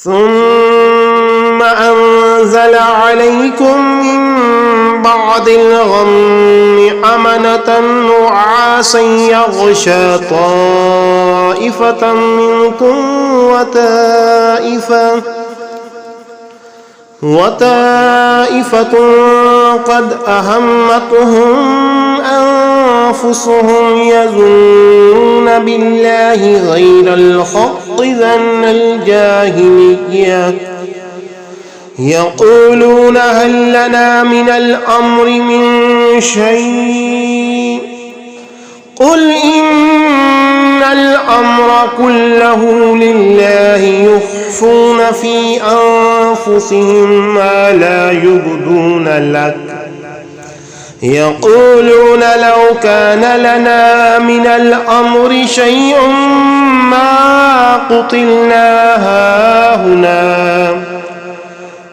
ثم أنزل عليكم من بعد الغم أمنة نعاسا يغشى طائفة منكم وطائفة قد أهمتهم أنفسهم يظنون بالله غير الحق ظن الجاهلية يقولون هل لنا من الأمر من شيء قل إن الأمر كله لله يخفون في أنفسهم ما لا يبدون لك يقولون لو كان لنا من الأمر شيء ما قتلنا هاهنا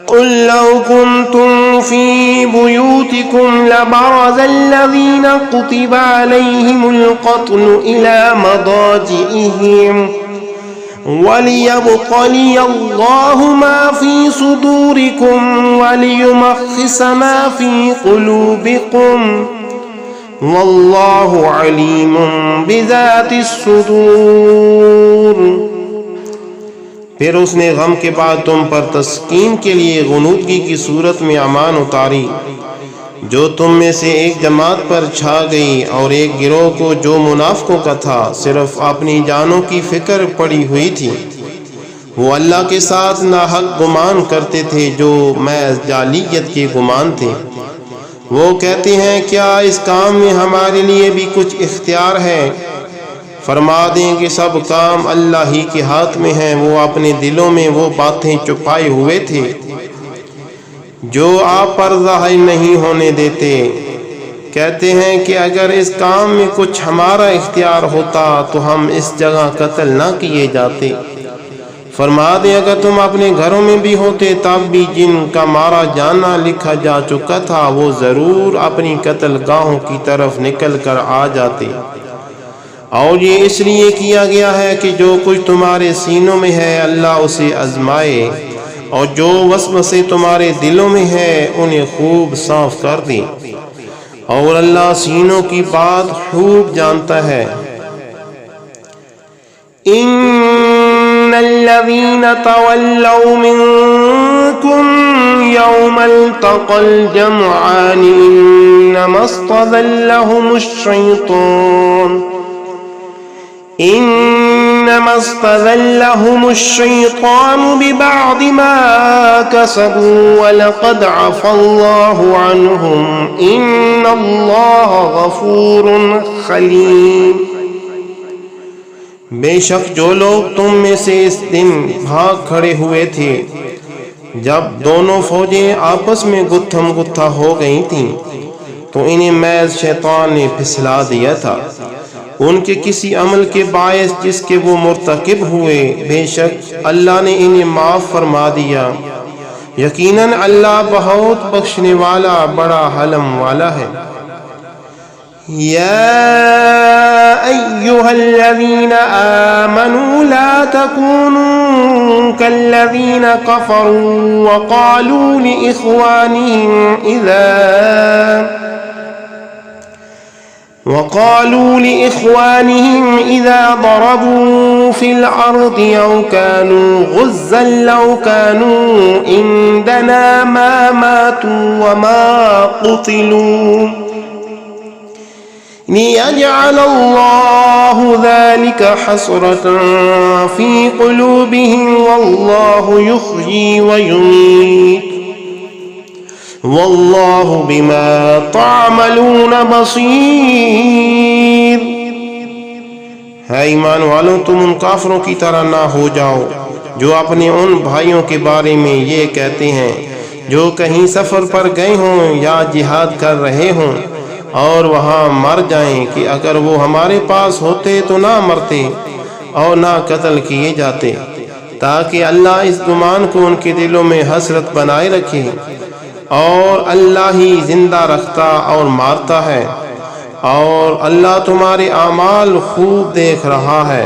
قل لو كنتم في بيوتكم لبرز الذين كتب عليهم القتل إلى مضاجعهم وليبتلي الله ما في صدوركم وليمحص ما في قلوبكم والله عليم بذات الصدور۔ پھر اس نے غم کے بعد تم پر تسکین کے لیے غنودگی کی صورت میں امان اتاری جو تم میں سے ایک جماعت پر چھا گئی اور ایک گروہ کو جو منافقوں کا تھا صرف اپنی جانوں کی فکر پڑی ہوئی تھی۔ وہ اللہ کے ساتھ ناحق گمان کرتے تھے جو محض جعلیت کے گمان تھے۔ وہ کہتے ہیں کیا اس کام میں ہمارے لیے بھی کچھ اختیار ہے؟ فرما دیں کہ سب کام اللہ ہی کے ہاتھ میں ہیں، وہ اپنے دلوں میں وہ باتیں چھپائے ہوئے تھے جو آپ پر ظاہر نہیں ہونے دیتے۔ کہتے ہیں کہ اگر اس کام میں کچھ ہمارا اختیار ہوتا تو ہم اس جگہ قتل نہ کیے جاتے۔ فرما دیں اگر تم اپنے گھروں میں بھی ہوتے تب بھی جن کا مارا جانا لکھا جا چکا تھا وہ ضرور اپنی قتل گاہوں کی طرف نکل کر آ جاتے، اور یہ اس لیے کیا گیا ہے کہ جو کچھ تمہارے سینوں میں ہے اللہ اسے آزمائے، اور جو وسوسے تمہارے دلوں میں ہے انہیں خوب صاف کر دے، اور اللہ سینوں کی بات خوب جانتا ہے۔ ان الذين تولوا منكم يوم التقى الجمعان انما استزلهم الشيطان ببعض ما كسبوا ولقد عفا الله عنهم إن الله غفور حليم۔ بے شک جو لوگ تم میں سے اس دن بھاگ کھڑے ہوئے تھے جب دونوں فوجیں آپس میں گتھم گتھا ہو گئی تھیں تو انہیں محض شیطان نے پھسلا دیا تھا ان کے کسی عمل کے باعث جس کے وہ مرتکب ہوئے، بے شک اللہ نے انہیں معاف فرما دیا، یقیناً اللہ بہت بخشنے والا بڑا حلم والا ہے۔ یا ایہا الذین آمنوا لا تکونوا کالذین کفروا وقالوا لإخوانهم إذا ضربوا في الأرض أو كانوا غزا لو كانوا عندنا ما ماتوا وما قتلوا ليجعل الله ذلك حسرة في قلوبهم والله يحيي ويميت واللہ بما تعملون بصیر۔ ہے ایمان والوں تم ان کافروں کی طرح نہ ہو جاؤ جو اپنے ان بھائیوں کے بارے میں یہ کہتے ہیں جو کہیں سفر پر گئے ہوں یا جہاد کر رہے ہوں اور وہاں مر جائیں کہ اگر وہ ہمارے پاس ہوتے تو نہ مرتے اور نہ قتل کیے جاتے، تاکہ اللہ اس گمان کو ان کے دلوں میں حسرت بنائے رکھے، اور اللہ ہی زندہ رکھتا اور مارتا ہے، اور اللہ تمہارے اعمال خوب دیکھ رہا ہے۔